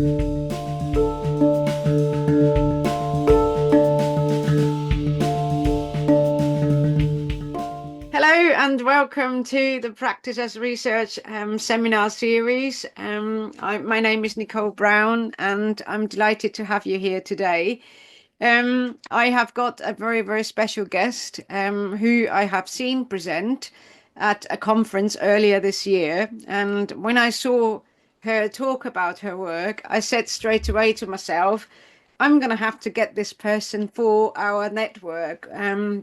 Hello and welcome to the Practice as Research seminar series. My name is Nicole Brown and I'm delighted to have you here today. I have got a very, very special guest who I have seen present at a conference earlier this year. And when I saw her talk about her work, I said straight away to myself, I'm going to have to get this person for our network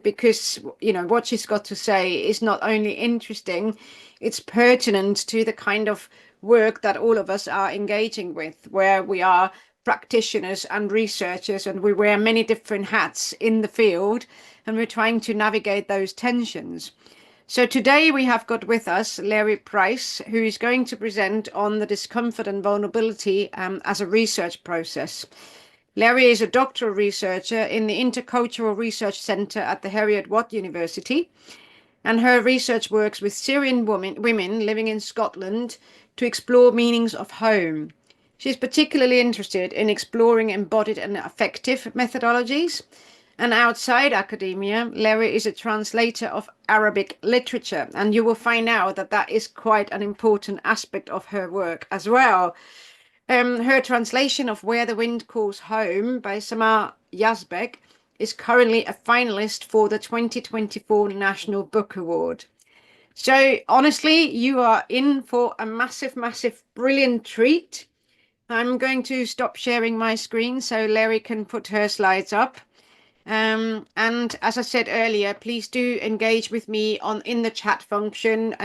because, you know, what she's got to say is not only interesting, it's pertinent to the kind of work that all of us are engaging with, where we are practitioners and researchers and we wear many different hats in the field and we're trying to navigate those tensions. So today we have got with us Leri Price, who is going to present on the discomfort and vulnerability as a research process. Leri is a doctoral researcher in the Intercultural Research Centre at the Heriot-Watt University, and her research works with Syrian women living in Scotland to explore meanings of home. She's particularly interested in exploring embodied and affective methodologies. And outside academia, Leri is a translator of Arabic literature, and you will find out that that is quite an important aspect of her work as well. Her translation of Where the Wind Calls Home by Samar Yazbek is currently a finalist for the 2024 National Book Award. So honestly, you are in for a massive, massive, brilliant treat. I'm going to stop sharing my screen so Leri can put her slides up. And as I said earlier, please do engage with me in the chat function,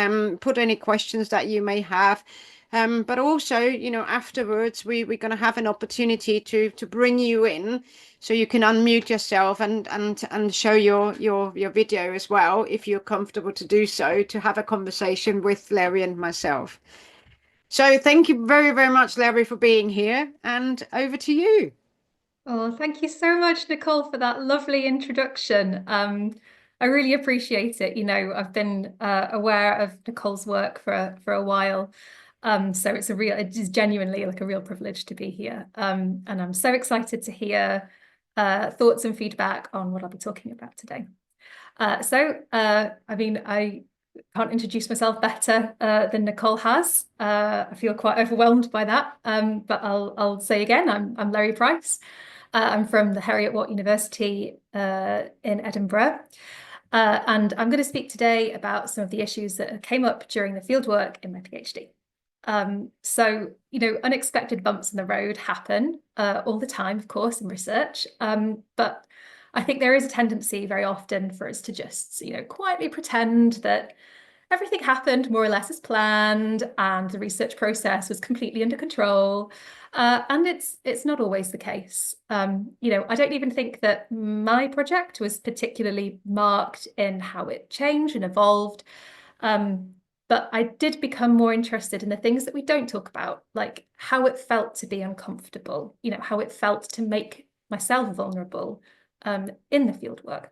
put any questions that you may have. But also, you know, afterwards we're going to have an opportunity to bring you in so you can unmute yourself and show your video as well, if you're comfortable to do so, to have a conversation with Leri and myself. So thank you very, very much, Leri, for being here, and over to you. Oh, thank you so much, Nicole, for that lovely introduction. I really appreciate it. You know, I've been aware of Nicole's work for a while. So it is genuinely like a real privilege to be here. And I'm so excited to hear thoughts and feedback on what I'll be talking about today. I mean, I can't introduce myself better than Nicole has. I feel quite overwhelmed by that. But I'll say again, I'm Leri Price. I'm from the Heriot-Watt University in Edinburgh. And I'm going to speak today about some of the issues that came up during the fieldwork in my PhD. So, you know, unexpected bumps in the road happen all the time, of course, in research. But I think there is a tendency very often for us to just, you know, quietly pretend that everything happened more or less as planned and the research process was completely under control. And it's not always the case. You know, I don't even think that my project was particularly marked in how it changed and evolved. But I did become more interested in the things that we don't talk about, like how it felt to be uncomfortable, you know, how it felt to make myself vulnerable in the fieldwork.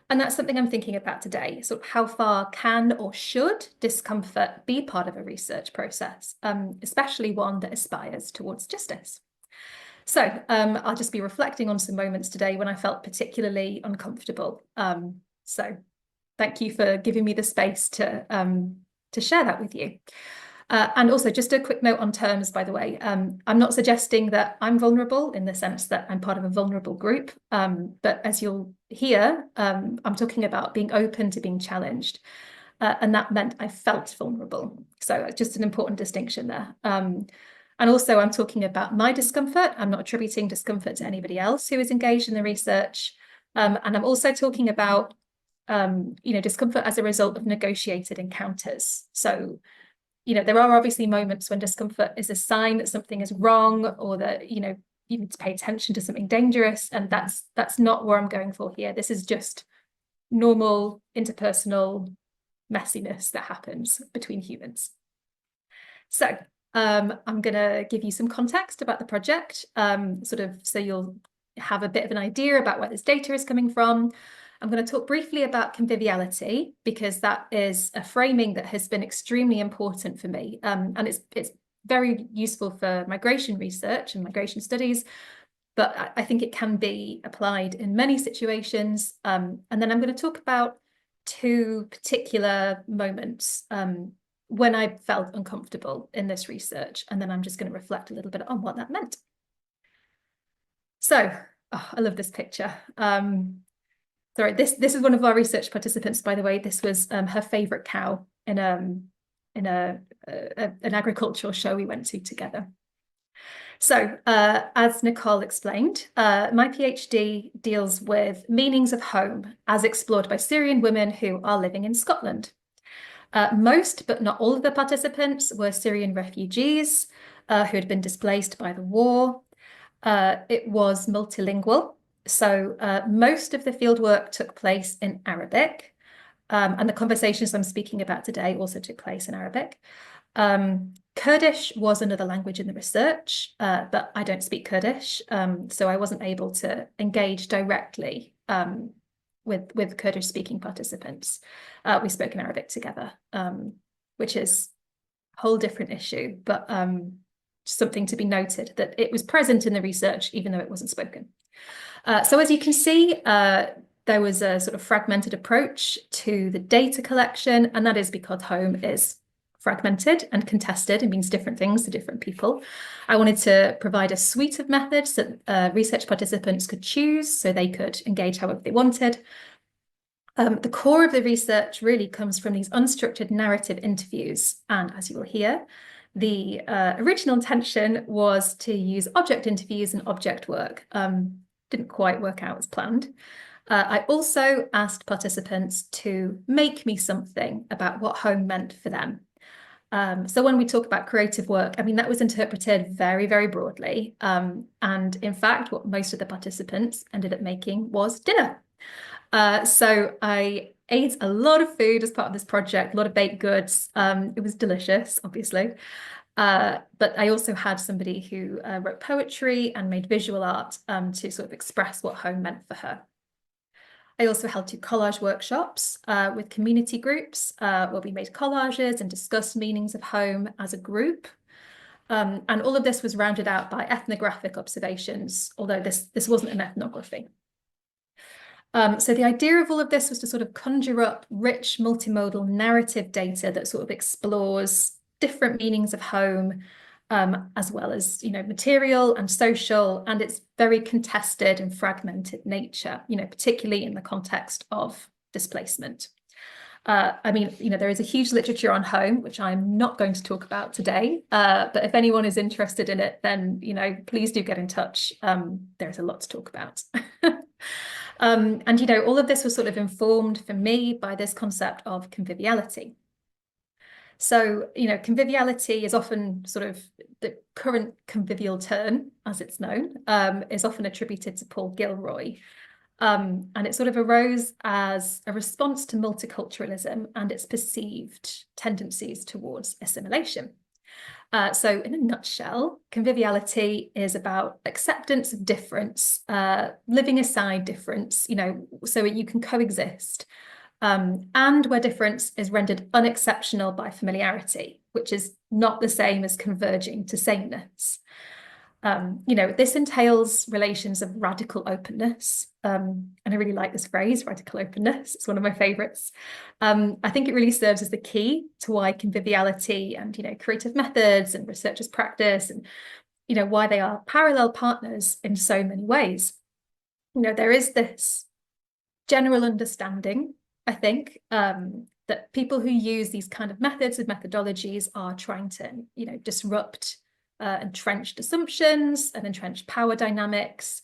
And that's something I'm thinking about today. So how far can or should discomfort be part of a research process, especially one that aspires towards justice? So I'll just be reflecting on some moments today when I felt particularly uncomfortable. So thank you for giving me the space to share that with you. And also just a quick note on terms, by the way, I'm not suggesting that I'm vulnerable in the sense that I'm part of a vulnerable group, but as you'll hear, I'm talking about being open to being challenged. And that meant I felt vulnerable. So just an important distinction there. And also I'm talking about my discomfort. I'm not attributing discomfort to anybody else who is engaged in the research. And I'm also talking about, you know, discomfort as a result of negotiated encounters. So you know, there are obviously moments when discomfort is a sign that something is wrong or that, you know, you need to pay attention to something dangerous. And that's not where I'm going for here. This is just normal interpersonal messiness that happens between humans. So I'm going to give you some context about the project, sort of so you'll have a bit of an idea about where this data is coming from. I'm going to talk briefly about conviviality because that is a framing that has been extremely important for me. And it's very useful for migration research and migration studies, but I think it can be applied in many situations. And then I'm going to talk about two particular moments when I felt uncomfortable in this research, and then I'm just going to reflect a little bit on what that meant. So, oh, I love this picture. Sorry, this is one of our research participants, by the way. This was her favorite cow in an agricultural show we went to together. So, as Nicole explained, my PhD deals with meanings of home as explored by Syrian women who are living in Scotland. Most, but not all of the participants were Syrian refugees who had been displaced by the war. It was multilingual. So most of the fieldwork took place in Arabic. And the conversations I'm speaking about today also took place in Arabic. Kurdish was another language in the research, but I don't speak Kurdish, so I wasn't able to engage directly with Kurdish-speaking participants. We spoke in Arabic together, which is a whole different issue, but something to be noted that it was present in the research, even though it wasn't spoken. So as you can see, there was a sort of fragmented approach to the data collection, and that is because home is fragmented and contested and means different things to different people. I wanted to provide a suite of methods that research participants could choose so they could engage however they wanted. The core of the research really comes from these unstructured narrative interviews, and as you will hear, the original intention was to use object interviews and object work. Didn't quite work out as planned. I also asked participants to make me something about what home meant for them. So when we talk about creative work, I mean, that was interpreted very, very broadly. And in fact, what most of the participants ended up making was dinner. So I ate a lot of food as part of this project, a lot of baked goods. It was delicious, obviously. But I also had somebody who wrote poetry and made visual art to sort of express what home meant for her. I also held 2 collage workshops with community groups where we made collages and discussed meanings of home as a group. And all of this was rounded out by ethnographic observations, although this wasn't an ethnography. So the idea of all of this was to sort of conjure up rich multimodal narrative data that sort of explores different meanings of home, as well as, material and social, and its very contested and fragmented nature, particularly in the context of displacement. I mean, there is a huge literature on home, which I'm not going to talk about today, but if anyone is interested in it, then, please do get in touch. There's a lot to talk about. And, all of this was sort of informed for me by this concept of conviviality. So, conviviality is often sort of the current convivial turn, as it's known, is often attributed to Paul Gilroy. And it sort of arose as a response to multiculturalism and its perceived tendencies towards assimilation. So in a nutshell, conviviality is about acceptance of difference, living aside difference, so you can coexist. And where difference is rendered unexceptional by familiarity, which is not the same as converging to sameness. This entails relations of radical openness. And I really like this phrase, radical openness. It's one of my favorites. I think it really serves as the key to why conviviality and, creative methods and researchers' practice and, why they are parallel partners in so many ways. There is this general understanding, I think, that people who use these kind of methods and methodologies are trying to, disrupt entrenched assumptions and entrenched power dynamics,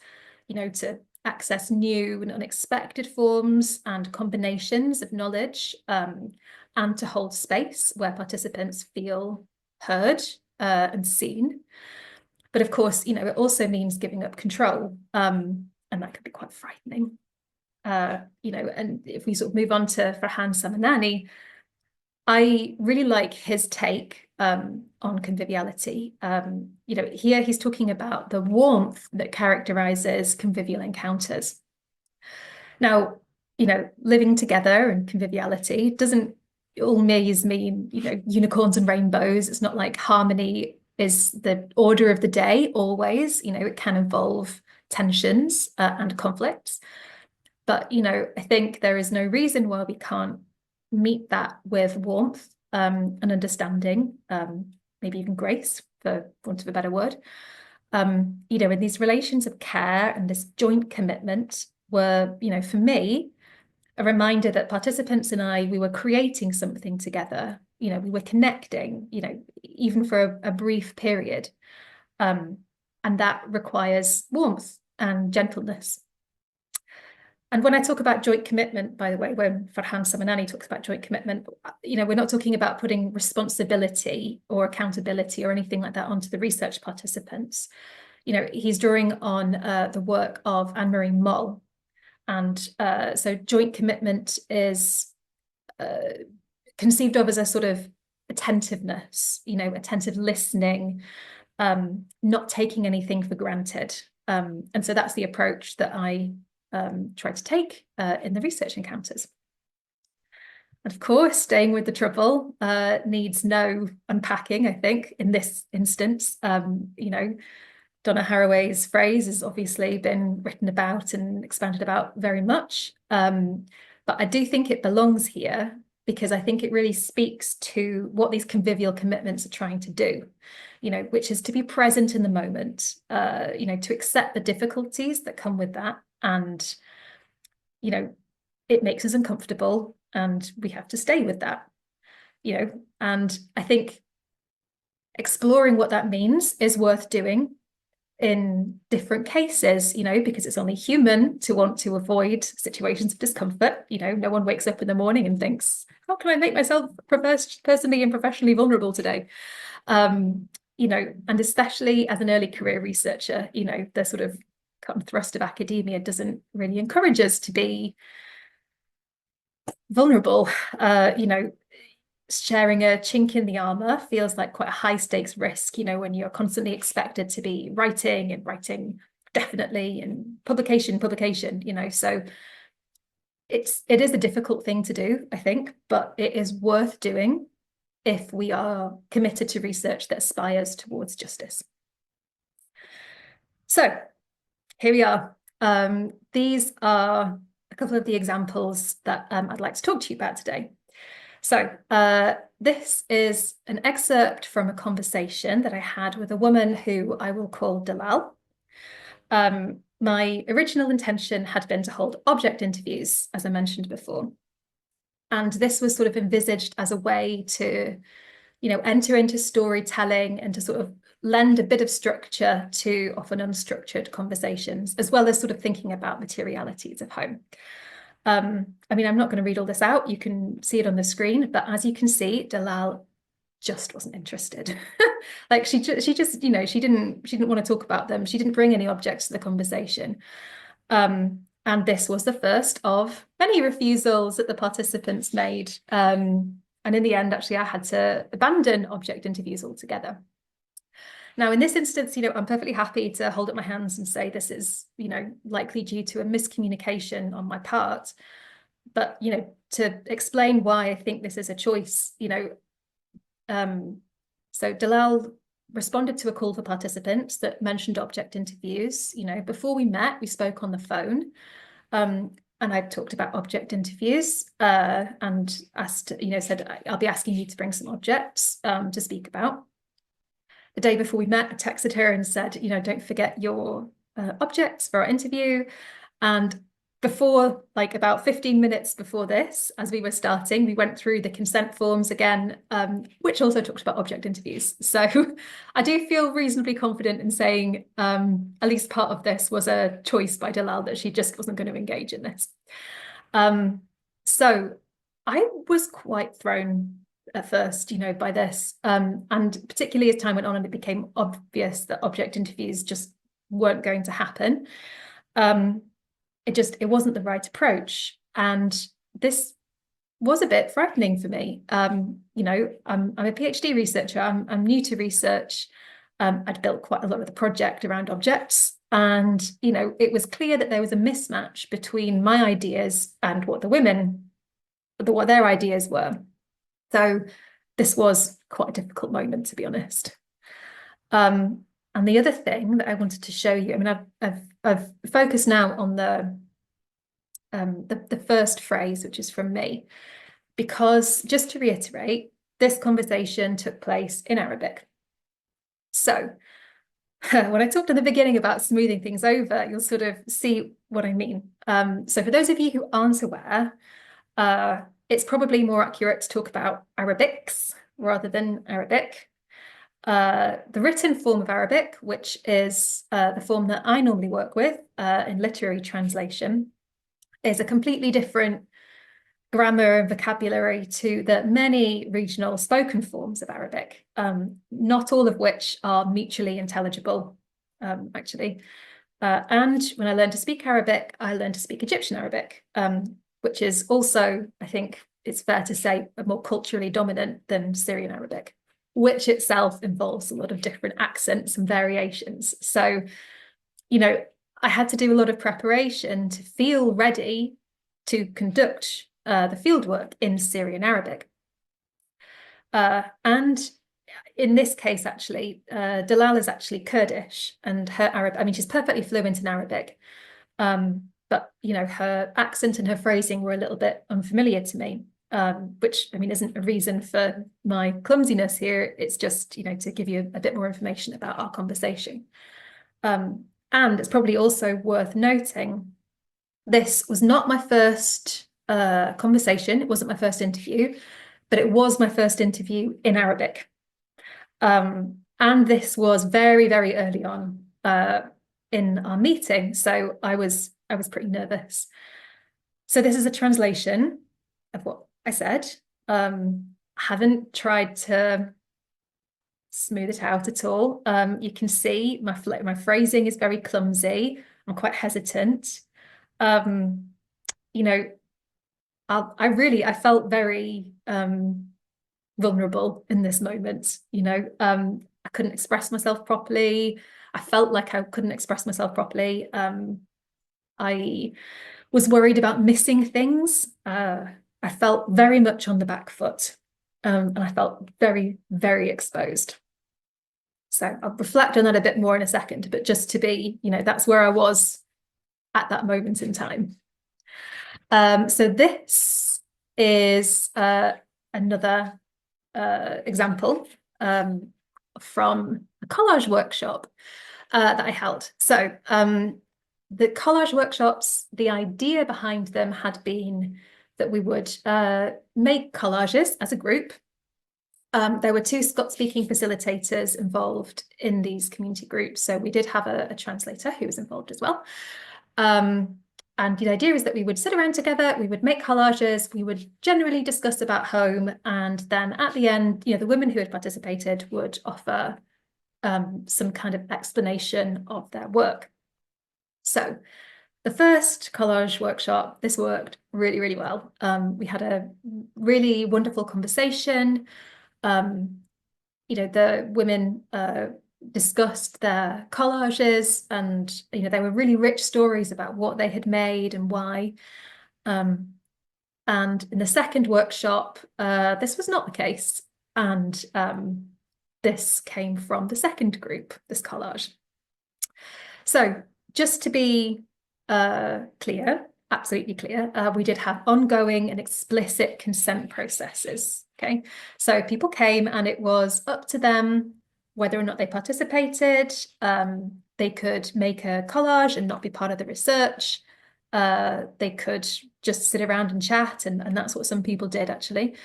to access new and unexpected forms and combinations of knowledge, and to hold space where participants feel heard and seen. But of course, it also means giving up control, and that can be quite frightening. And if we sort of move on to Farhan Samanani, I really like his take on conviviality. Here he's talking about the warmth that characterizes convivial encounters. Now, living together and conviviality doesn't always mean, unicorns and rainbows. It's not like harmony is the order of the day always. It can involve tensions and conflicts. But, I think there is no reason why we can't meet that with warmth and understanding, maybe even grace, for want of a better word. In these relations of care and this joint commitment were, for me, a reminder that participants and we were creating something together. We were connecting, even for a brief period. And that requires warmth and gentleness. And when I talk about joint commitment, by the way, when Farhan Samanani talks about joint commitment, we're not talking about putting responsibility or accountability or anything like that onto the research participants. He's drawing on the work of Anne-Marie Moll. And so joint commitment is conceived of as a sort of attentiveness, attentive listening, not taking anything for granted. And so that's the approach that I try to take in the research encounters. And of course, staying with the trouble needs no unpacking, I think, in this instance. Donna Haraway's phrase has obviously been written about and expanded about very much. But I do think it belongs here because I think it really speaks to what these convivial commitments are trying to do, which is to be present in the moment, to accept the difficulties that come with that. And, it makes us uncomfortable and we have to stay with that, and I think exploring what that means is worth doing in different cases, because it's only human to want to avoid situations of discomfort. No one wakes up in the morning and thinks, how can I make myself personally and professionally vulnerable today? And especially as an early career researcher, the sort of cut and thrust of academia doesn't really encourage us to be vulnerable. Sharing a chink in the armor feels like quite a high stakes risk, when you're constantly expected to be writing definitely and publication, so it is a difficult thing to do, I think, but it is worth doing if we are committed to research that aspires towards justice. So here we are. These are a couple of the examples that I'd like to talk to you about today. So this is an excerpt from a conversation that I had with a woman who I will call Dalal. My original intention had been to hold object interviews, as I mentioned before. And this was sort of envisaged as a way to, enter into storytelling and to sort of lend a bit of structure to often unstructured conversations, as well as sort of thinking about materialities of home. I'm not going to read all this out. You can see it on the screen, but as you can see, Dalal just wasn't interested. Like she just, she didn't want to talk about them. She didn't bring any objects to the conversation. And this was the first of many refusals that the participants made. And in the end, actually, I had to abandon object interviews altogether. Now, in this instance, I'm perfectly happy to hold up my hands and say this is, likely due to a miscommunication on my part. But, to explain why I think this is a choice, so Dalal responded to a call for participants that mentioned object interviews. Before we met, we spoke on the phone. And I talked about object interviews and asked, said, I'll be asking you to bring some objects to speak about. The day before we met, I texted her and said, don't forget your objects for our interview. And before, like about 15 minutes before this, as we were starting, we went through the consent forms again, which also talked about object interviews. So I do feel reasonably confident in saying at least part of this was a choice by Dalal that she just wasn't going to engage in this. So I was quite thrown at first, by this, and particularly as time went on and it became obvious that object interviews just weren't going to happen. It wasn't the right approach, and this was a bit frightening for me. I'm a PhD researcher. I'm new to research. I'd built quite a lot of the project around objects, and it was clear that there was a mismatch between my ideas and what their ideas were. So this was quite a difficult moment, to be honest. And the other thing that I wanted to show you, I mean, I've focused now on the first phrase, which is from me, because just to reiterate, this conversation took place in Arabic. So when I talked in the beginning about smoothing things over, you'll sort of see what I mean. So for those of you who aren't aware, it's probably more accurate to talk about Arabics rather than Arabic. The written form of Arabic, which is the form that I normally work with in literary translation, is a completely different grammar and vocabulary to the many regional spoken forms of Arabic, not all of which are mutually intelligible, actually. And when I learned to speak Arabic, I learned to speak Egyptian Arabic, which is also, I think it's fair to say, more culturally dominant than Syrian Arabic, which itself involves a lot of different accents and variations. So, you know, I had to do a lot of preparation to feel ready to conduct the fieldwork in Syrian Arabic. And in this case, actually, Dalal is actually Kurdish, and her Arab, I mean, she's perfectly fluent in Arabic. But, you know, her accent and her phrasing were a little bit unfamiliar to me, which, I mean, isn't a reason for my clumsiness here. It's just, you know, to give you a bit more information about our conversation. And it's probably also worth noting, this was not my first conversation. It wasn't my first interview, but it was my first interview in Arabic. And this was very, very early on in our meeting. So I was pretty nervous. So this is a translation of what I said. I haven't tried to smooth it out at all. You can see my phrasing is very clumsy. I'm quite hesitant. You know, I felt very vulnerable in this moment. You know, I couldn't express myself properly. I felt like I couldn't express myself properly. I was worried about missing things. I felt very much on the back foot, and I felt very, very exposed. So I'll reflect on that a bit more in a second, but just to be, you know, that's where I was at that moment in time. So this is another example from a collage workshop that I held. So the collage workshops, the idea behind them had been that we would make collages as a group. There were 2 Scots-speaking facilitators involved in these community groups. So we did have a translator who was involved as well. And the idea is that we would sit around together, we would make collages, we would generally discuss about home, and then at the end, you know, the women who had participated would offer some kind of explanation of their work. So the first collage workshop, this worked really, really well. We had a really wonderful conversation. You know, the women discussed their collages, and you know, there were really rich stories about what they had made and why. And in the second workshop, this was not the case, and this came from the second group, this collage. So just to be clear, absolutely clear, we did have ongoing and explicit consent processes. Okay, so people came and it was up to them whether or not they participated. They could make a collage and not be part of the research. They could just sit around and chat, and that's what some people did actually.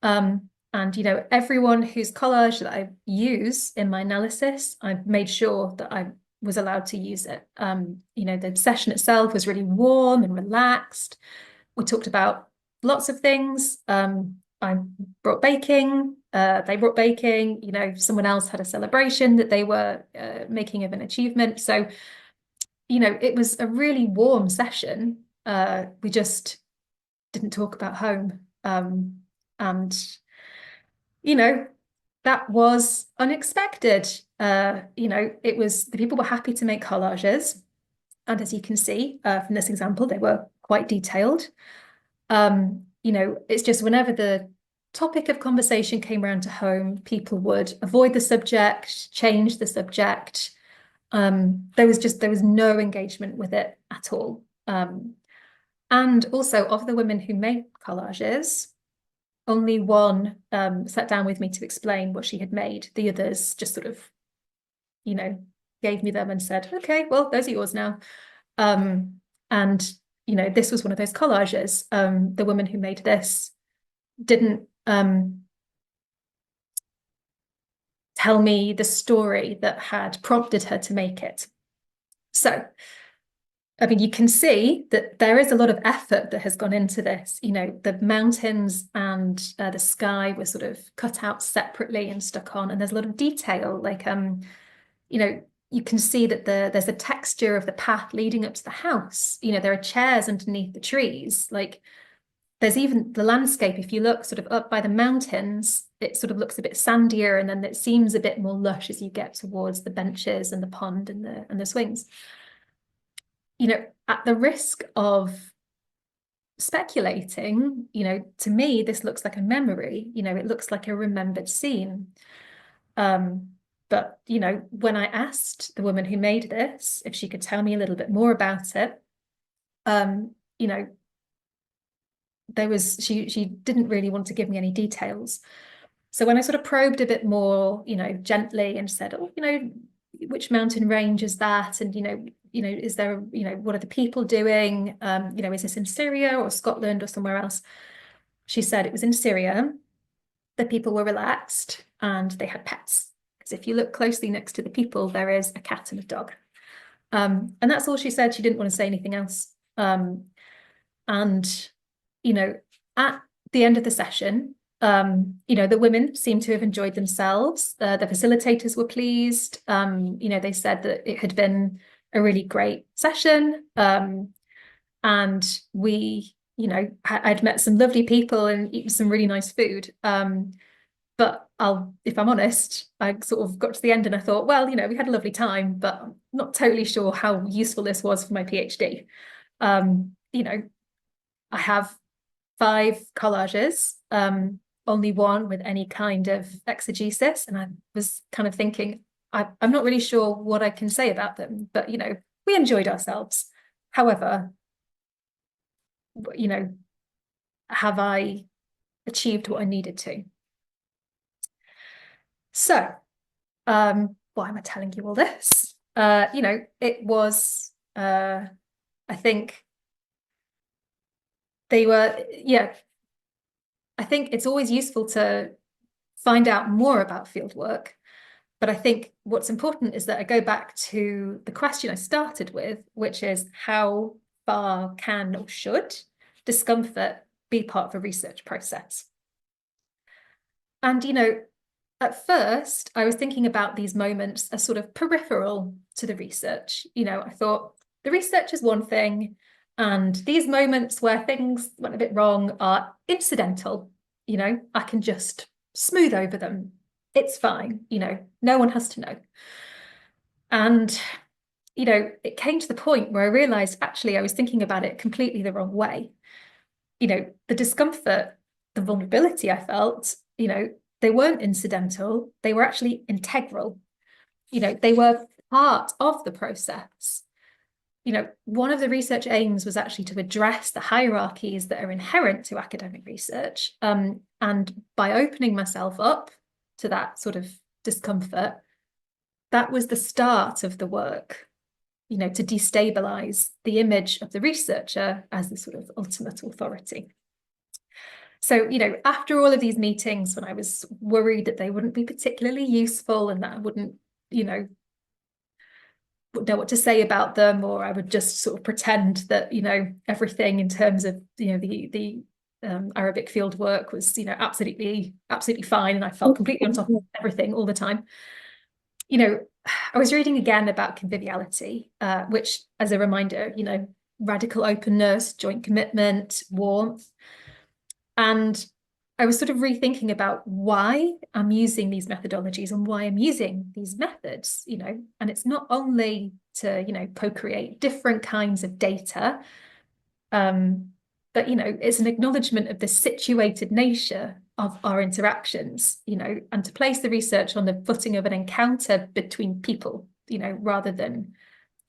And you know, everyone whose collage that I use in my analysis, I've made sure that I was allowed to use it. You know, the session itself was really warm and relaxed. We talked about lots of things. I brought baking, they brought baking, you know, someone else had a celebration that they were making of an achievement. So, you know, it was a really warm session. We just didn't talk about home. And, you know, that was unexpected. You know, it was, the people were happy to make collages. And as you can see from this example, they were quite detailed. You know, it's just whenever the topic of conversation came around to home, people would avoid the subject, change the subject. There was no engagement with it at all. And also, of the women who made collages, only one sat down with me to explain what she had made. The others just sort of, gave me them and said, okay, well, those are yours now. And, this was one of those collages. The woman who made this didn't tell me the story that had prompted her to make it. So, I mean, you can see that there is a lot of effort that has gone into this. The mountains and the sky were sort of cut out separately and stuck on, and there's a lot of detail. Like, you can see that there's a texture of the path leading up to the house. There are chairs underneath the trees. Like, there's even the landscape. If you look sort of up by the mountains, it sort of looks a bit sandier, and then it seems a bit more lush as you get towards the benches and the pond and the swings. At the risk of speculating, to me, this looks like a memory. It looks like a remembered scene. But, when I asked the woman who made this if she could tell me a little bit more about it, she didn't really want to give me any details. So when I sort of probed a bit more, gently, and said, oh, which mountain range is that? And, is there, what are the people doing? Is this in Syria or Scotland or somewhere else? She said it was in Syria. The people were relaxed and they had pets. Because if you look closely next to the people, there is a cat and a dog. And that's all she said. She didn't want to say anything else. And, at the end of the session, the women seemed to have enjoyed themselves. The facilitators were pleased. They said that it had been a really great session. And we, I'd met some lovely people and eaten some really nice food. But if I'm honest, I sort of got to the end and I thought, well, we had a lovely time, but I'm not totally sure how useful this was for my PhD. I have 5 collages, only one with any kind of exegesis. And I was kind of thinking, I'm not really sure what I can say about them, but, we enjoyed ourselves. However, have I achieved what I needed to? So, why am I telling you all this? It was, I think they were, I think it's always useful to find out more about fieldwork. But I think what's important is that I go back to the question I started with, which is how far can or should discomfort be part of a research process? And, at first, I was thinking about these moments as sort of peripheral to the research. I thought the research is one thing, and these moments where things went a bit wrong are incidental. I can just smooth over them. It's fine. No one has to know. And, it came to the point where I realized actually I was thinking about it completely the wrong way. The discomfort, the vulnerability I felt, they weren't incidental. They were actually integral. They were part of the process. One of the research aims was actually to address the hierarchies that are inherent to academic research. And by opening myself up to that sort of discomfort, that was the start of the work, to destabilize the image of the researcher as the sort of ultimate authority. So, after all of these meetings, when I was worried that they wouldn't be particularly useful and that I wouldn't, know what to say about them, or I would just sort of pretend that, everything in terms of, the Arabic field work was, absolutely fine. And I felt completely on top of everything all the time. I was reading again about conviviality, which, as a reminder, radical openness, joint commitment, warmth. And I was sort of rethinking about why I'm using these methodologies and why I'm using these methods, and it's not only to, co-create different kinds of data, but, it's an acknowledgement of the situated nature of our interactions, and to place the research on the footing of an encounter between people, rather than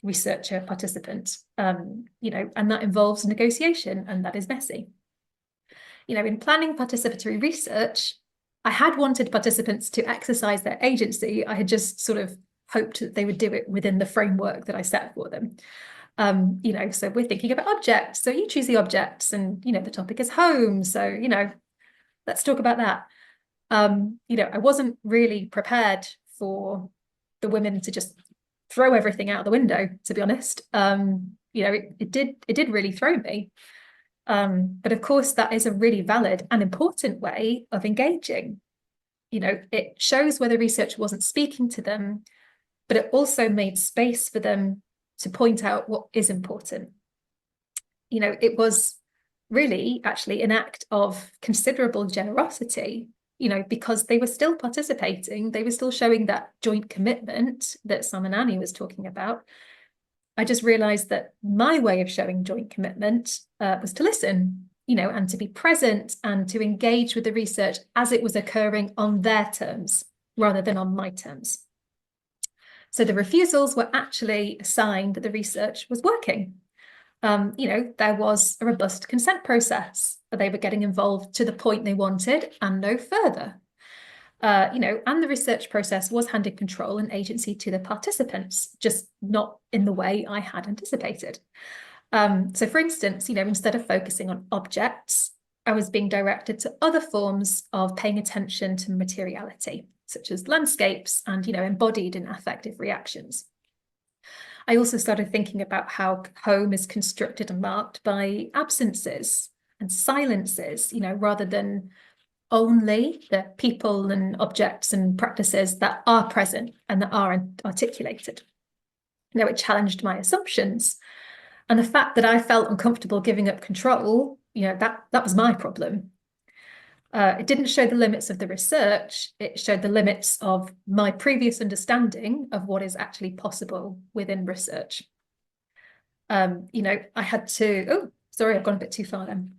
researcher participant, and that involves negotiation, and that is messy. In planning participatory research, I had wanted participants to exercise their agency. I had just sort of hoped that they would do it within the framework that I set for them. So we're thinking about objects. So you choose the objects, and, the topic is home. So, let's talk about that. I wasn't really prepared for the women to just throw everything out the window, to be honest. It did really throw me. But of course, that is a really valid and important way of engaging. It shows where the research wasn't speaking to them, but it also made space for them to point out what is important. It was really actually an act of considerable generosity, because they were still participating. They were still showing that joint commitment that Samanani was talking about. I just realized that my way of showing joint commitment was to listen, and to be present and to engage with the research as it was occurring on their terms rather than on my terms. So the refusals were actually a sign that the research was working. There was a robust consent process, but they were getting involved to the point they wanted and no further. And the research process was handing control and agency to the participants, just not in the way I had anticipated. So for instance, instead of focusing on objects, I was being directed to other forms of paying attention to materiality, such as landscapes and, embodied in affective reactions. I also started thinking about how home is constructed and marked by absences and silences, rather than only the people and objects and practices that are present and that are articulated. It challenged my assumptions. And the fact that I felt uncomfortable giving up control, that was my problem. It didn't show the limits of the research. It showed the limits of my previous understanding of what is actually possible within research. I had to, oh, sorry, I've gone a bit too far then.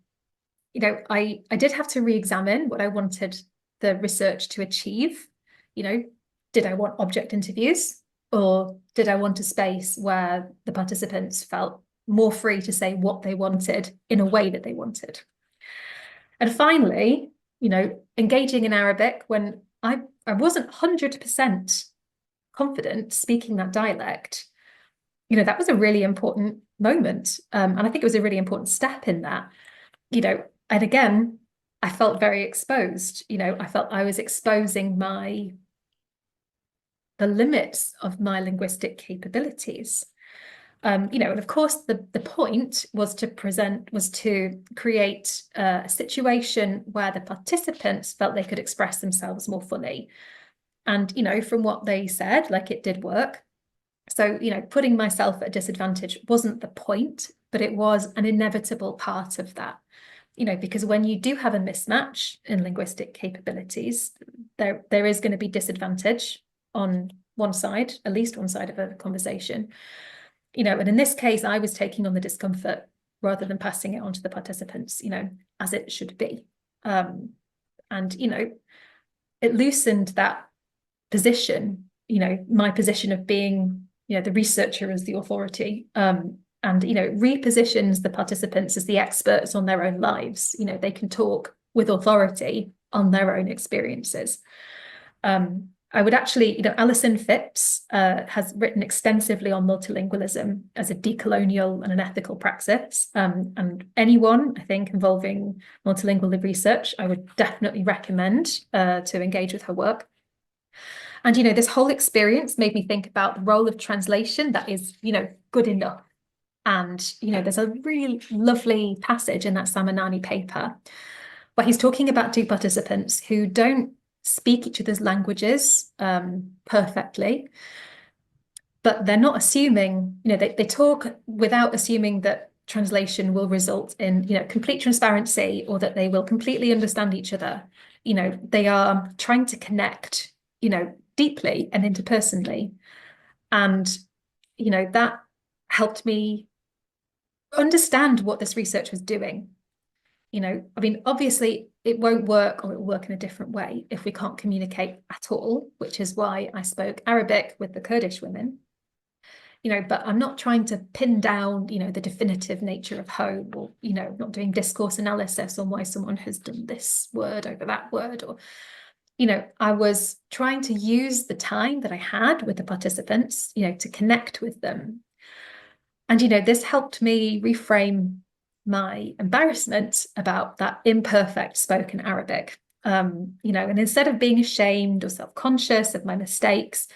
I did have to re-examine what I wanted the research to achieve. Did I want object interviews, or did I want a space where the participants felt more free to say what they wanted in a way that they wanted? And finally, engaging in Arabic when I wasn't 100% confident speaking that dialect, that was a really important moment. And I think it was a really important step in that, and again, I felt very exposed. I felt I was exposing the limits of my linguistic capabilities. And of course, the point was to create a situation where the participants felt they could express themselves more fully. And, from what they said, it did work. So, putting myself at a disadvantage wasn't the point, but it was an inevitable part of that. Because when you do have a mismatch in linguistic capabilities, there is going to be disadvantage on one side, at least one side of a conversation. And in this case, I was taking on the discomfort rather than passing it on to the participants, as it should be. And, it loosened that position, my position of being, the researcher as the authority, and, repositions the participants as the experts on their own lives. They can talk with authority on their own experiences. I would actually, Alison Phipps has written extensively on multilingualism as a decolonial and an ethical praxis. And anyone, I think, involving multilingual research, I would definitely recommend to engage with her work. And, this whole experience made me think about the role of translation that is, good enough. And, there's a really lovely passage in that Samanani paper where he's talking about two participants who don't speak each other's languages perfectly, but they're not assuming, they talk without assuming that translation will result in, complete transparency, or that they will completely understand each other. They are trying to connect, deeply and interpersonally. And, that helped me understand what this research was doing. Obviously it won't work, or it will work in a different way if we can't communicate at all, which is why I spoke Arabic with the Kurdish women. But I'm not trying to pin down, the definitive nature of home, or, not doing discourse analysis on why someone has done this word over that word, or, I was trying to use the time that I had with the participants, to connect with them. And, this helped me reframe my embarrassment about that imperfect spoken Arabic. And instead of being ashamed or self-conscious of my mistakes,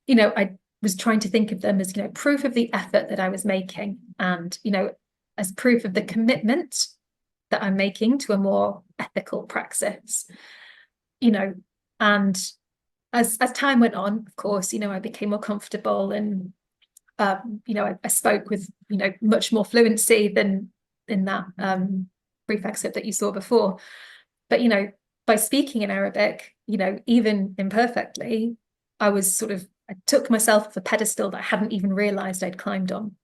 I was trying to think of them as, proof of the effort that I was making, and, as proof of the commitment that I'm making to a more ethical praxis, and as time went on, of course, I became more comfortable, and, I spoke with, much more fluency than in that brief excerpt that you saw before. But, by speaking in Arabic, even imperfectly, I took myself off a pedestal that I hadn't even realized I'd climbed on.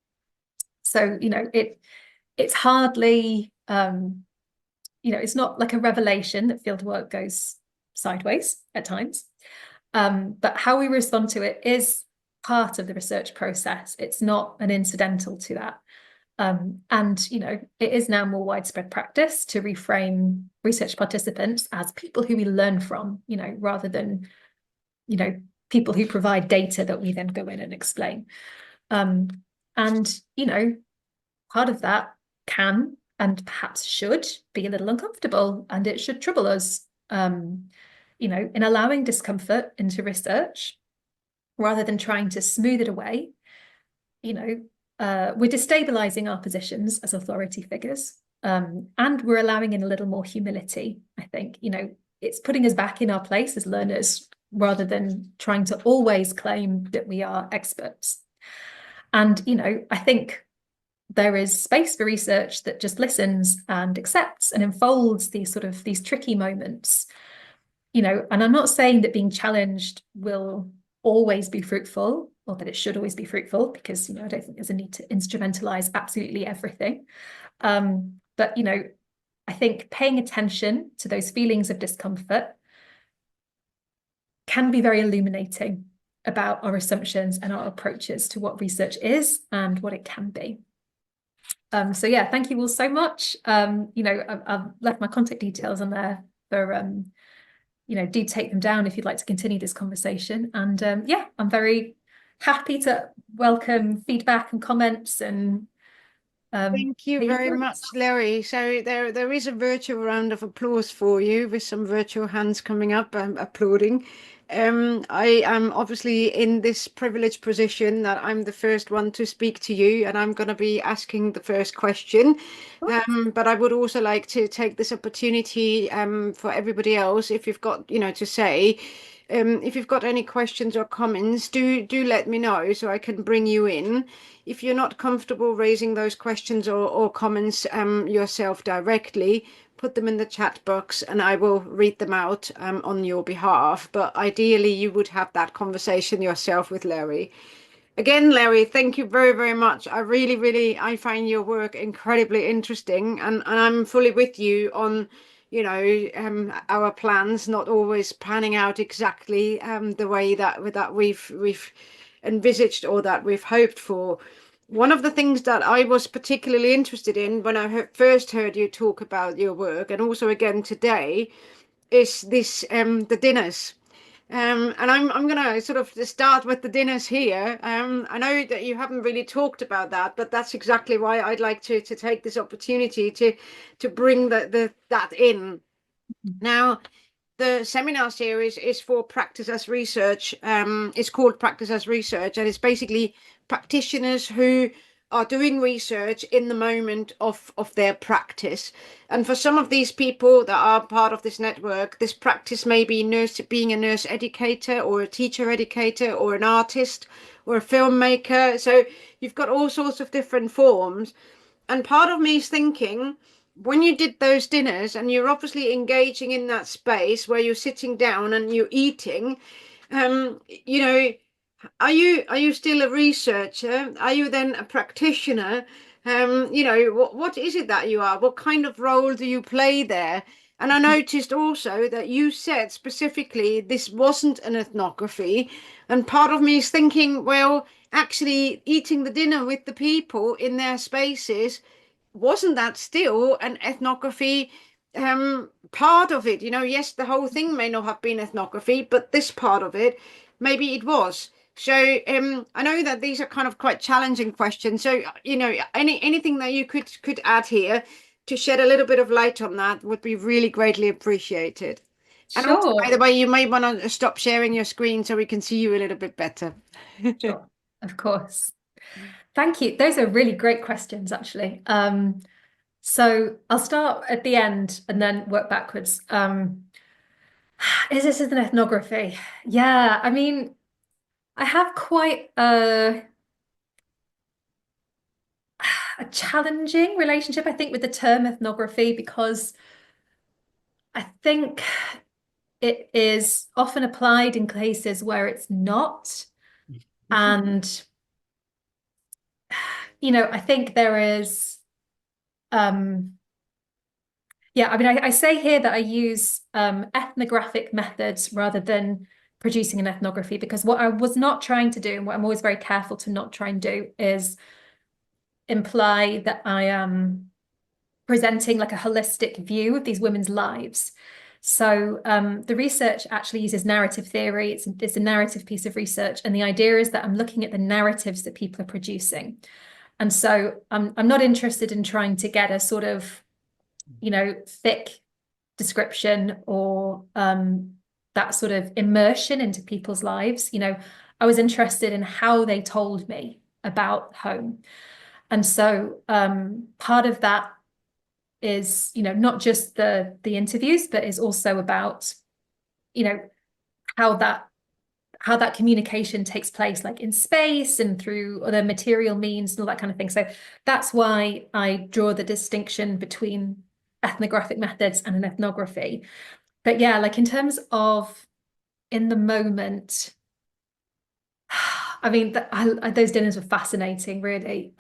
So, it's hardly, it's not like a revelation that fieldwork goes sideways at times. But how we respond to it is part of the research process. It's not an incidental to that. And, it is now more widespread practice to reframe research participants as people who we learn from, rather than, people who provide data that we then go in and explain. And, part of that can and perhaps should be a little uncomfortable, and it should trouble us, in allowing discomfort into research rather than trying to smooth it away. We're destabilizing our positions as authority figures, and we're allowing in a little more humility. I think, it's putting us back in our place as learners rather than trying to always claim that we are experts. And, I think there is space for research that just listens and accepts and enfolds these tricky moments, and I'm not saying that being challenged will always be fruitful, or that it should always be fruitful, because, I don't think there's a need to instrumentalize absolutely everything. But, I think paying attention to those feelings of discomfort can be very illuminating about our assumptions and our approaches to what research is and what it can be. So yeah, thank you all so much. I've left my contact details on there for, do take them down if you'd like to continue this conversation. And yeah, I'm very happy to welcome feedback and comments. And thank you very much, Leri. So there is a virtual round of applause for you, with some virtual hands coming up and applauding. I am obviously in this privileged position that I'm the first one to speak to you, and I'm going to be asking the first question. But I would also like to take this opportunity for everybody else, if you've got, to say, if you've got any questions or comments, do let me know so I can bring you in. If you're not comfortable raising those questions or comments yourself directly, put them in the chat box and I will read them out on your behalf. But ideally, you would have that conversation yourself with Leri. Again, Leri, thank you very, very much. I find your work incredibly interesting, and I'm fully with you on, our plans not always panning out exactly the way that we've envisaged or that we've hoped for. One of the things that I was particularly interested in when I first heard you talk about your work, and also again today, is this the dinners. And I'm gonna sort of start with the dinners here. I know that you haven't really talked about that, but that's exactly why I'd like to take this opportunity to bring that in. Now, the seminar series is for practice as research. It's called Practice as Research, and it's basically practitioners who are doing research in the moment of their practice. And for some of these people that are part of this network, this practice may be being a nurse educator or a teacher educator or an artist or a filmmaker. So you've got all sorts of different forms. And part of me is thinking, when you did those dinners and you're obviously engaging in that space where you're sitting down and you're eating, you know, are you still a researcher? Are you then a practitioner? What is it that you are? What kind of role do you play there? And I noticed also that you said specifically this wasn't an ethnography. And part of me is thinking, well, actually eating the dinner with the people in their spaces, wasn't that still an ethnography part of it? Yes, the whole thing may not have been ethnography, but this part of it, maybe it was. So I know that these are kind of quite challenging questions. So anything that you could add here to shed a little bit of light on that would be really greatly appreciated. And also, by the Sure, way, you may want to stop sharing your screen so we can see you a little bit better. sure, of course. Thank you. Those are really great questions, actually. So I'll start at the end and then work backwards. Is this an ethnography? Yeah, I mean, I have quite a challenging relationship, I think, with the term ethnography, because I think it is often applied in cases where it's not. And, I think there is, yeah, I mean, I say here that I use ethnographic methods rather than producing an ethnography, because what I was not trying to do, and what I'm always very careful to not try and do, is imply that I am presenting like a holistic view of these women's lives. So the research actually uses narrative theory. It's a narrative piece of research. And the idea is that I'm looking at the narratives that people are producing. And so I'm not interested in trying to get a sort of, thick description or that sort of immersion into people's lives. I was interested in how they told me about home. And so part of that is, not just the interviews, but is also about, how that communication takes place, like in space and through other material means and all that kind of thing. So that's why I draw the distinction between ethnographic methods and an ethnography. But yeah, like in terms of in the moment, I mean, those dinners were fascinating, really.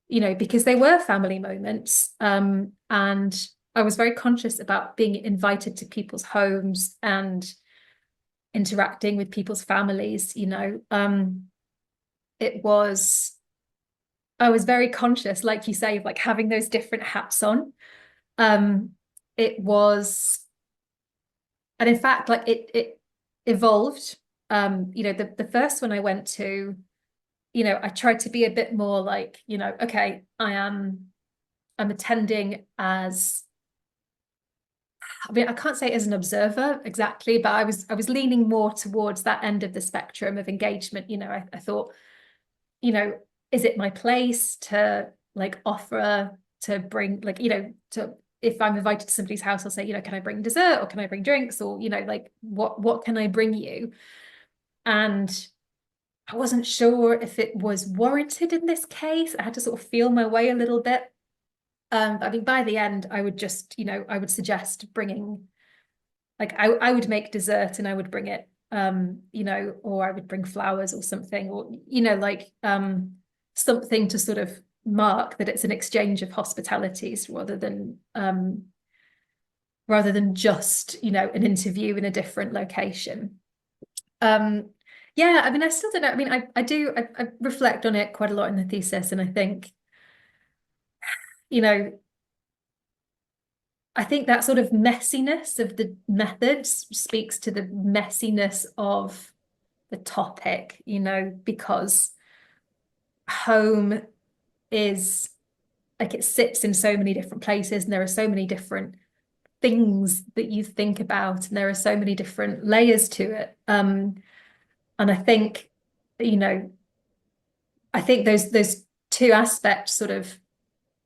Because they were family moments. And I was very conscious about being invited to people's homes and interacting with people's families. It was, I was very conscious, like you say, of like having those different hats on. It was, and in fact, like it evolved. The first one I went to, I tried to be a bit more like, okay, I'm attending as, I mean, I can't say as an observer exactly, but I was leaning more towards that end of the spectrum of engagement. I thought, is it my place to like offer to bring like, to, if I'm invited to somebody's house, I'll say, can I bring dessert or can I bring drinks, or, like what can I bring you? And I wasn't sure if it was warranted in this case. I had to sort of feel my way a little bit. I mean, by the end, I would just, I would suggest bringing, like, I would make dessert and I would bring it, or I would bring flowers or something, or, like something to sort of mark that it's an exchange of hospitalities rather than just, an interview in a different location. Yeah, I mean, I still don't know. I mean, I reflect on it quite a lot in the thesis, and I think, I think that sort of messiness of the methods speaks to the messiness of the topic, because home is like it sits in so many different places and there are so many different things that you think about and there are so many different layers to it. And I think, I think those two aspects sort of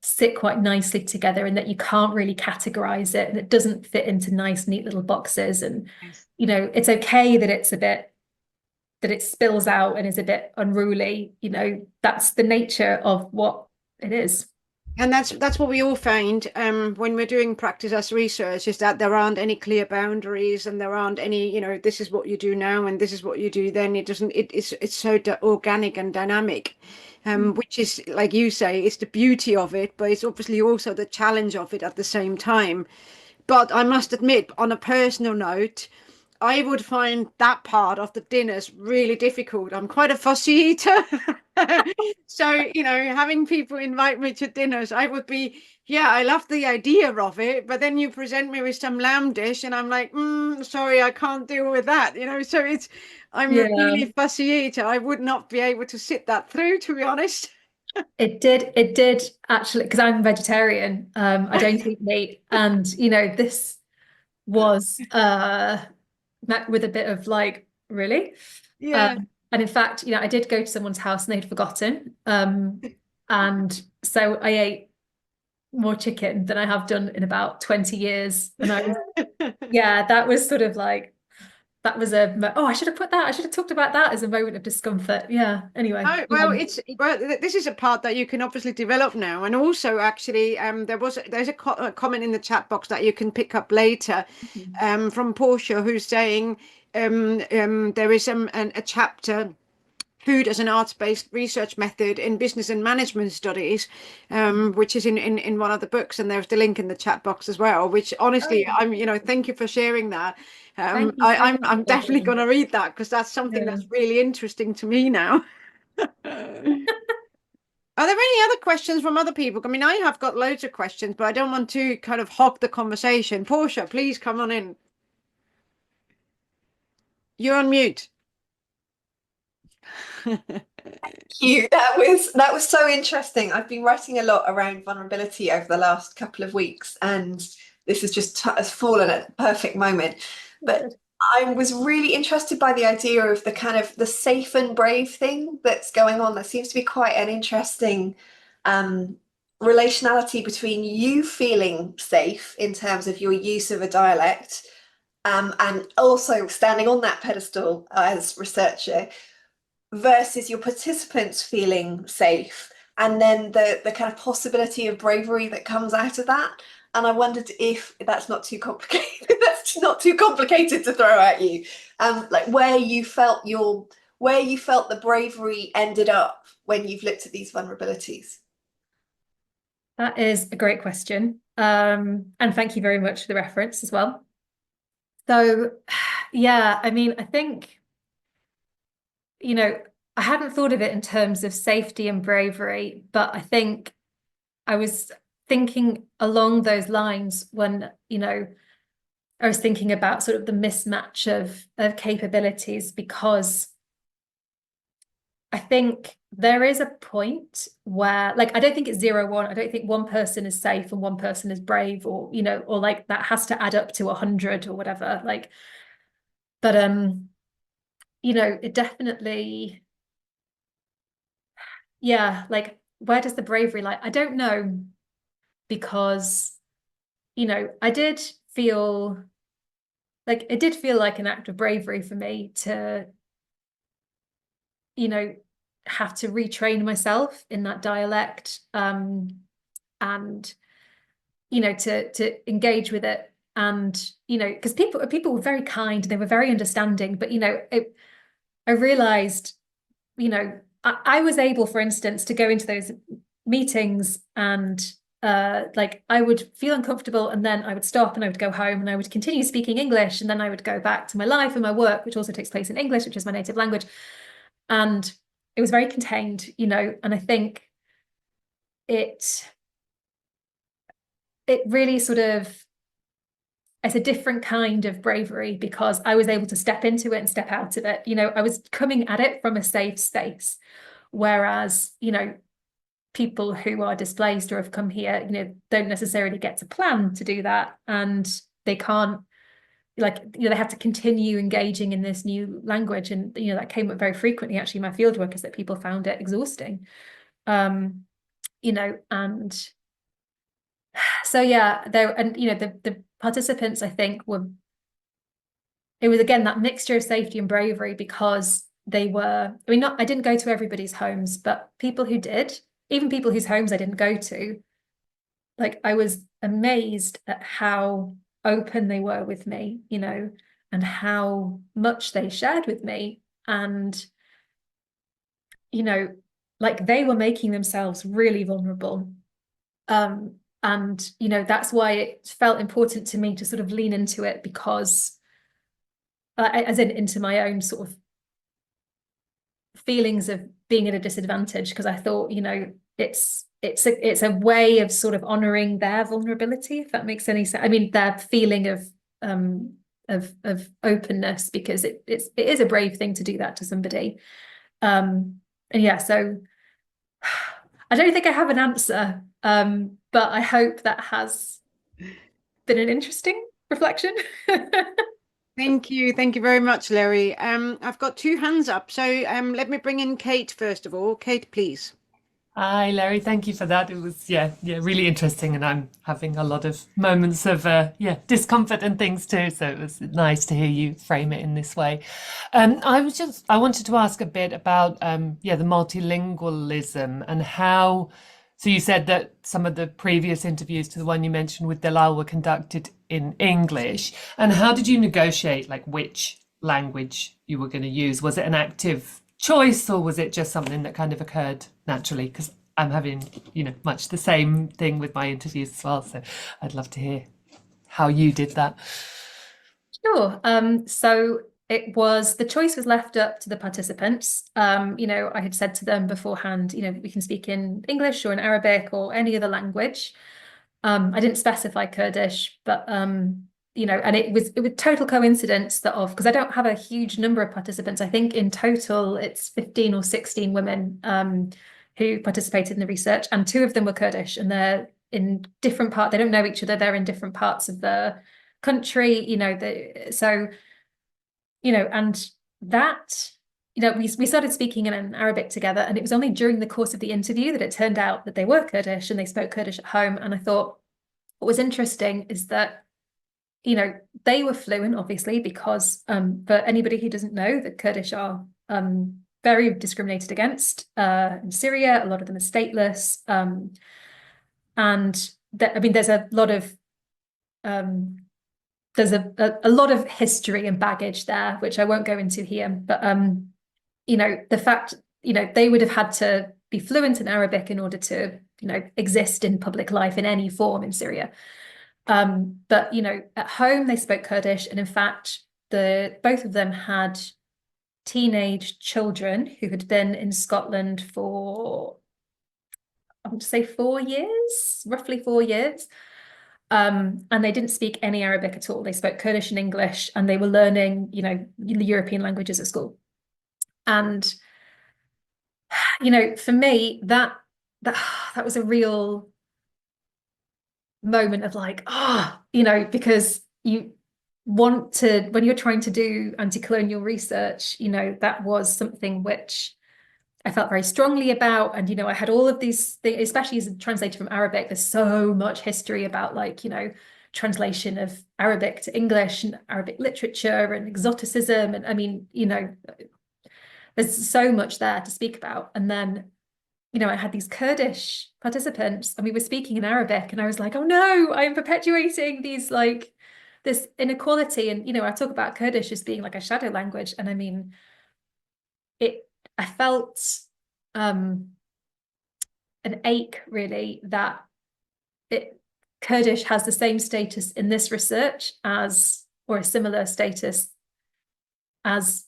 sit quite nicely together, in that you can't really categorize it and it doesn't fit into nice, neat little boxes. And, Yes. it's okay that it's a bit, that it spills out and is a bit unruly. That's the nature of what it is. And that's what we all find when we're doing practice as research, is that there aren't any clear boundaries and there aren't any, this is what you do now and this is what you do then. It's so organic and dynamic, which is, like you say, it's the beauty of it, but it's obviously also the challenge of it at the same time. But I must admit, on a personal note, I would find that part of the dinners really difficult. I'm quite a fussy eater. So, having people invite me to dinners, I would be, yeah, I love the idea of it, but then you present me with some lamb dish and I'm like, sorry, I can't deal with that, so I'm a Yeah. really fussy eater. I would not be able to sit that through, to be honest. It did actually, because I'm vegetarian. I don't eat meat, and this was met with a bit of like, really? Yeah. And in fact, I did go to someone's house and they'd forgotten. And so I ate more chicken than I have done in about 20 years. And yeah, that was sort of like, that was I should have put that, I should have talked about that as a moment of discomfort. Yeah. Anyway. Oh, well, this is a part that you can obviously develop now, and also actually, there's a comment in the chat box that you can pick up later, from Portia, who's saying, there is a chapter, food as an arts-based research method in business and management studies, which is in one of the books, and there's the link in the chat box as well, which honestly, Oh, thank you for sharing that. thank you so I'm much, definitely Sophie. going to read that, because that's something Yeah. that's really interesting to me now. Are there any other questions from other people? I mean, I have got loads of questions, but I don't want to kind of hog the conversation. Portia, please come on in. You're on mute. You. That was so interesting. I've been writing a lot around vulnerability over the last couple of weeks, and this has fallen at the perfect moment. But Good. I was really interested by the idea of the kind of the safe and brave thing that's going on. There seems to be quite an interesting um, relationality between you feeling safe in terms of your use of a dialect, and also standing on that pedestal as researcher versus your participants feeling safe, and then the kind of possibility of bravery that comes out of that. And I wondered if that's not too complicated. That's not too complicated to throw at you. Like where you felt the bravery ended up when you've looked at these vulnerabilities. That is a great question. And thank you very much for the reference as well. So, yeah, I mean, I think, I hadn't thought of it in terms of safety and bravery, but I think I was thinking along those lines when, I was thinking about sort of the mismatch of capabilities, because I think there is a point where, like, I don't think it's 0-1. I don't think one person is safe and one person is brave, or, or like that has to add up to 100 or whatever. Like, but it definitely, yeah, like, where does the bravery lie? I don't know, because, I did feel like it did feel like an act of bravery for me to, have to retrain myself in that dialect, and to engage with it. And because people were very kind, they were very understanding, but I realized, I was able, for instance, to go into those meetings and like I would feel uncomfortable, and then I would stop and I would go home and I would continue speaking English, and then I would go back to my life and my work, which also takes place in English, which is my native language. And it was very contained, and I think it really sort of, it's a different kind of bravery, because I was able to step into it and step out of it. I was coming at it from a safe space, whereas, people who are displaced or have come here, don't necessarily get to plan to do that, and they can't, like, they have to continue engaging in this new language. And that came up very frequently actually in my fieldwork, is that people found it exhausting. And so yeah, there, and the participants, I think, it was again that mixture of safety and bravery, because they were, I mean, not, I didn't go to everybody's homes, but people who did, even people whose homes I didn't go to, like, I was amazed at how open they were with me, and how much they shared with me. And like, they were making themselves really vulnerable, And, you know, that's why it felt important to me to sort of lean into it, because as in into my own sort of feelings of being at a disadvantage, because I thought, you know, it's a way of sort of honoring their vulnerability, if that makes any sense. I mean, their feeling of openness, because it is a brave thing to do that to somebody. And yeah, so I don't think I have an answer, but I hope that has been an interesting reflection. Thank you very much, Leri. I've got two hands up, so let me bring in Kate first of all. Kate, please. Hi, Larry. Thank you for that. It was, yeah, really interesting. And I'm having a lot of moments of, discomfort and things too. So it was nice to hear you frame it in this way. I wanted to ask a bit about, the multilingualism and how, so you said that some of the previous interviews to the one you mentioned with Delal were conducted in English. And how did you negotiate, like, which language you were going to use? Was it an active choice, or was it just something that kind of occurred naturally? Because I'm having, much the same thing with my interviews as well. So I'd love to hear how you did that. Sure. So the choice was left up to the participants. I had said to them beforehand, we can speak in English or in Arabic or any other language. I didn't specify Kurdish, but and it was total coincidence because I don't have a huge number of participants. I think in total it's 15 or 16 women who participated in the research, and 2 of them were Kurdish, and they're in different parts. They don't know each other. They're in different parts of the country, and that, we started speaking in Arabic together, and it was only during the course of the interview that it turned out that they were Kurdish and they spoke Kurdish at home. And I thought what was interesting is that, they were fluent, obviously, because for anybody who doesn't know, the Kurdish are very discriminated against in Syria. A lot of them are stateless. And there's a lot of a lot of history and baggage there, which I won't go into here. But the fact, they would have had to be fluent in Arabic in order to, exist in public life in any form in Syria. But at home they spoke Kurdish, and in fact, both of them had teenage children who had been in Scotland for, I would say, 4 years, roughly 4 years. And they didn't speak any Arabic at all. They spoke Kurdish and English, and they were learning, European languages at school. And, for me, that was a real moment of like, because you want to, when you're trying to do anti-colonial research, that was something which I felt very strongly about. And, I had all of these things, especially as a translator from Arabic, there's so much history about, like, translation of Arabic to English and Arabic literature and exoticism. And I mean, there's so much there to speak about. And then, I had these Kurdish participants, and we were speaking in Arabic, and I was like, oh no, I'm perpetuating these, like, this inequality. And, I talk about Kurdish as being like a shadow language. And I mean, I felt an ache, really, that Kurdish has the same status in this research or a similar status as,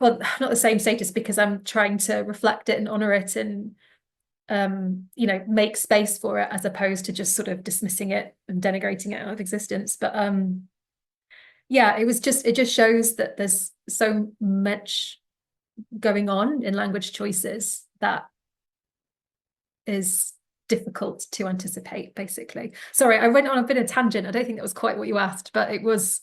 well, not the same status, because I'm trying to reflect it and honor it and, make space for it, as opposed to just sort of dismissing it and denigrating it out of existence. But yeah, it just shows that there's so much going on in language choices that is difficult to anticipate, basically. Sorry, I went on a bit of a tangent. I don't think that was quite what you asked, but it was,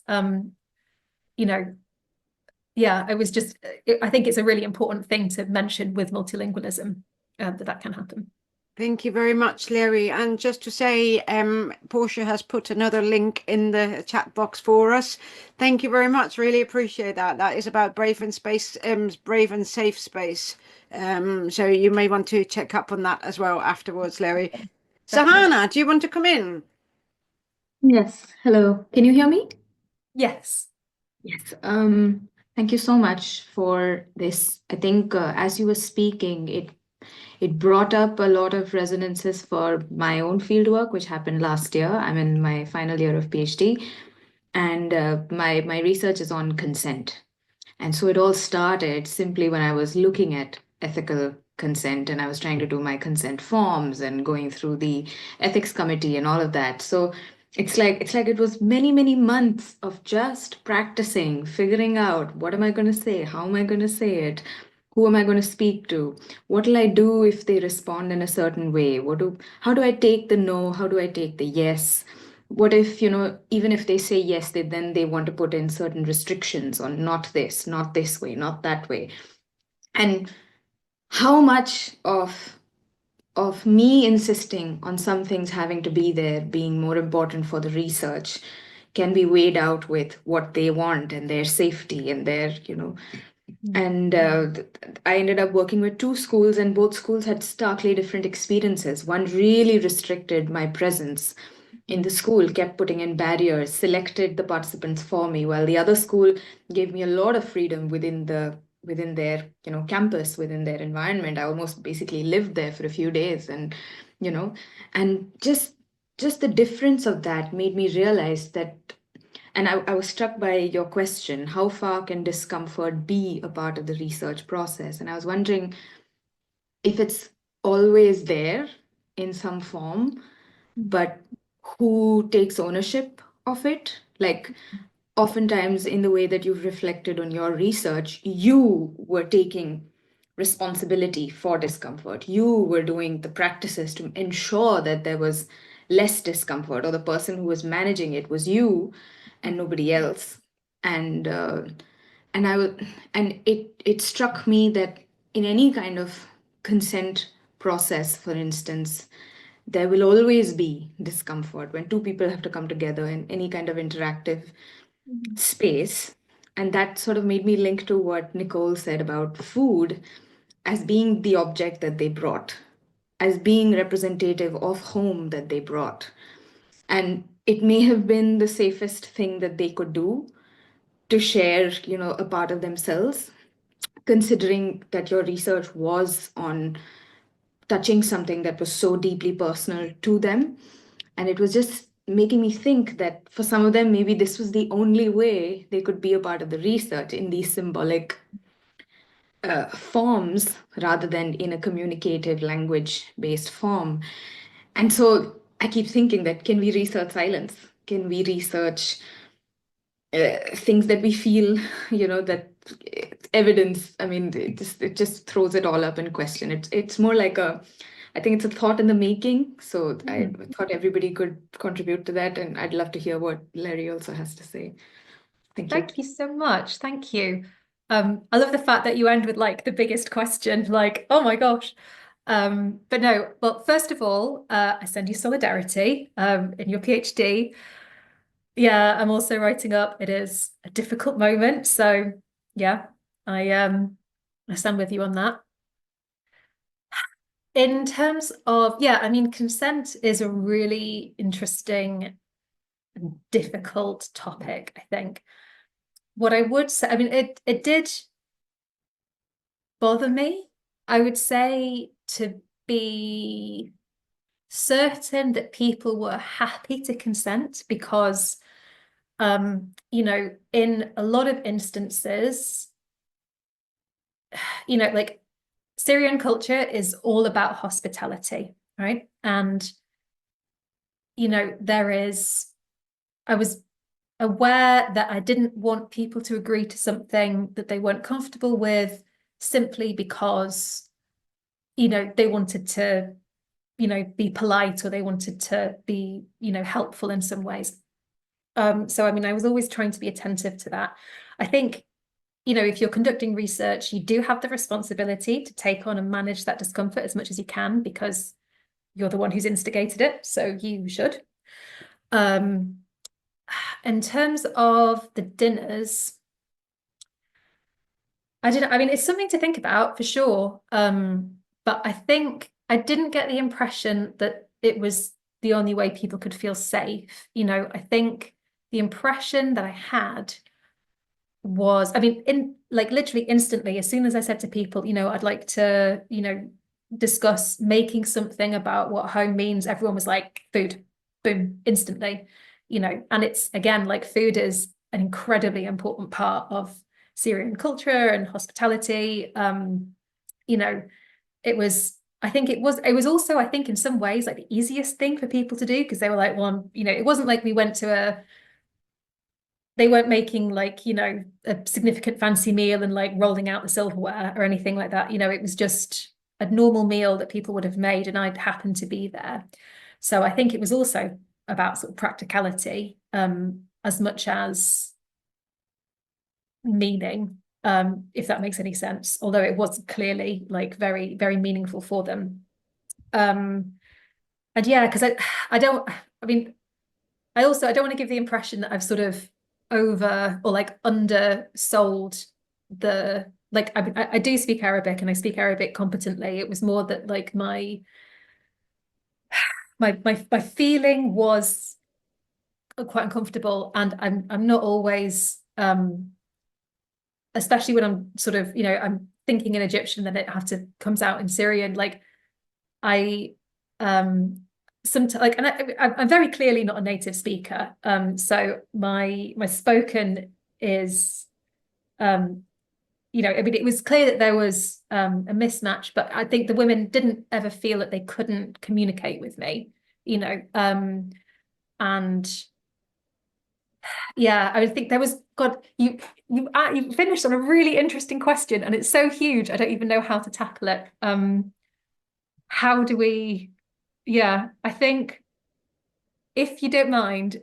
yeah, it was just, I think it's a really important thing to mention with multilingualism, that can happen. Thank you very much, Leri. And just to say, Portia has put another link in the chat box for us. Thank you very much. Really appreciate that. That is about brave and safe space. So you may want to check up on that as well afterwards, Leri. Sahana, do you want to come in? Yes. Hello. Can you hear me? Yes. Yes. Thank you so much for this. I think as you were speaking, it brought up a lot of resonances for my own fieldwork, which happened last year. I'm in my final year of PhD, and my research is on consent. And so it all started simply when I was looking at ethical consent, and I was trying to do my consent forms and going through the ethics committee and all of that. So it's like it was many, many months of just practicing, figuring out what am I going to say, how am I going to say it, who am I going to speak to, what will I do if they respond in a certain way, how do I take the no, how do I take the yes, what if, even if they say yes, then they want to put in certain restrictions on not this, not this way, not that way. And how much of me insisting on some things having to be there being more important for the research can be weighed out with what they want and their safety and their, and I ended up working with two schools, and both schools had starkly different experiences. One really restricted my presence in the school, kept putting in barriers, selected the participants for me, while the other school gave me a lot of freedom within their campus, within their environment. I almost basically lived there for a few days, and you know and just the difference of that made me realize that. And I was struck by your question, how far can discomfort be a part of the research process? And I was wondering if it's always there in some form, but who takes ownership of it? Like, oftentimes, in the way that you've reflected on your research, you were taking responsibility for discomfort. You were doing the practices to ensure that there was less discomfort, or the person who was managing it was you and nobody else. And and I was, and it struck me that in any kind of consent process, for instance, there will always be discomfort when two people have to come together in any kind of interactive space. And that sort of made me link to what Nicole said about food as being the object that they brought, as being representative of home that they brought. And it may have been the safest thing that they could do to share, a part of themselves, considering that your research was on touching something that was so deeply personal to them. And it was just making me think that for some of them, maybe this was the only way they could be a part of the research, in these symbolic forms rather than in a communicative language-based form. And so I keep thinking that, can we research silence? Can we research things that we feel, that evidence? I mean, it just throws it all up in question. It's more like I think it's a thought in the making. So I thought everybody could contribute to that, and I'd love to hear what Leri also has to say. Thank you. Thank you so much. Thank you. I love the fact that you end with like the biggest question, like, oh my gosh. But no, well, first of all, I send you solidarity in your PhD. Yeah, I'm also writing up. It is a difficult moment. So yeah, I stand with you on that. In terms of, yeah, I mean, consent is a really interesting and difficult topic, I think. What I would say, I mean, it did bother me. I would say to be certain that people were happy to consent, because in a lot of instances, like Syrian culture is all about hospitality, right? And I was aware that I didn't want people to agree to something that they weren't comfortable with simply because they wanted to be polite, or they wanted to be helpful in some ways. So I mean, I was always trying to be attentive to that. I think if you're conducting research, you do have the responsibility to take on and manage that discomfort as much as you can, because you're the one who's instigated it, so you should. In terms of the dinners, I mean, it's something to think about for sure. But I think I didn't get the impression that it was the only way people could feel safe. I think the impression that I had was, I mean, in like literally instantly, as soon as I said to people, I'd like to, discuss making something about what home means, everyone was like, food, boom, instantly, you know. And it's, again, like, food is an incredibly important part of Syrian culture and hospitality. You know, it was also, I think, in some ways, like, the easiest thing for people to do, because they were like, well, you know, it wasn't like we went to they weren't making, like, you know, a significant fancy meal and like rolling out the silverware or anything like that. You know, it was just a normal meal that people would have made, and I'd happened to be there. So I think it was also about sort of practicality, as much as meaning, if that makes any sense, although it was clearly like very, very meaningful for them. And yeah, because I don't want to give the impression that I've sort of over or like undersold the, like, I do speak Arabic and I speak Arabic competently. It was more that, like, my feeling was quite uncomfortable, and I'm not always, especially when I'm sort of, you know, I'm thinking in Egyptian, then it comes out in Syrian. Like, I sometimes, like, and I'm very clearly not a native speaker, so my spoken is, you know, I mean, it was clear that there was a mismatch, but I think the women didn't ever feel that they couldn't communicate with me, you know. And yeah, I think there was, God, you finished on a really interesting question, and it's so huge, I don't even know how to tackle it. How do we, yeah, I think, if you don't mind,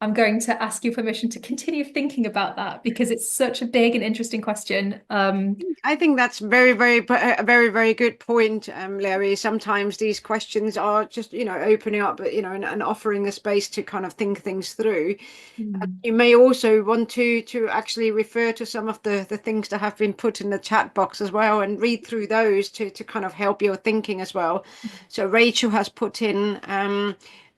I'm going to ask your permission to continue thinking about that, because it's such a big and interesting question. I think that's a very good point, Larry. Sometimes these questions are just, you know, opening up, you know, and offering a space to kind of think things through. You may also want to actually refer to some of the things that have been put in the chat box as well, and read through those to kind of help your thinking as well. So Rachel has put in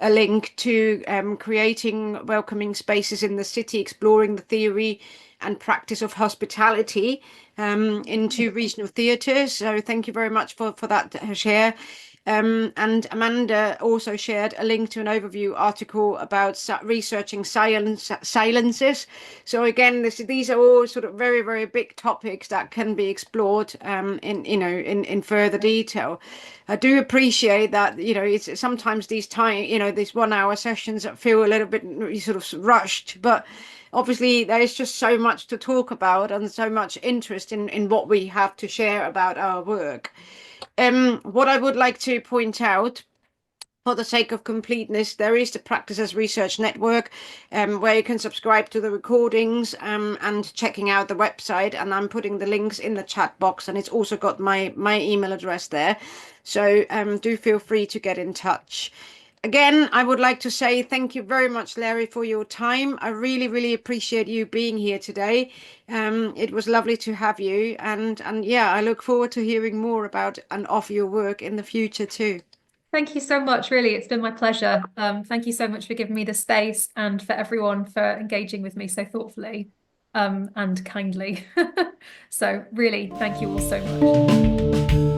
a link to creating welcoming spaces in the city, exploring the theory and practice of hospitality into regional theatres. So thank you very much for that share. And Amanda also shared a link to an overview article about researching silences. So again, these are all sort of very, very big topics that can be explored in further detail. I do appreciate that, you know, it's sometimes these these 1 hour sessions that feel a little bit sort of rushed, but obviously there is just so much to talk about and so much interest in what we have to share about our work. What I would like to point out, for the sake of completeness, there is the Practice as Research Network, where you can subscribe to the recordings and checking out the website. And I'm putting the links in the chat box, and it's also got my email address there. So do feel free to get in touch. Again, I would like to say thank you very much, Leri, for your time. I really, really appreciate you being here today. It was lovely to have you. And yeah, I look forward to hearing more about and of your work in the future too. Thank you so much. Really, it's been my pleasure. Thank you so much for giving me the space, and for everyone for engaging with me so thoughtfully and kindly. So really, thank you all so much.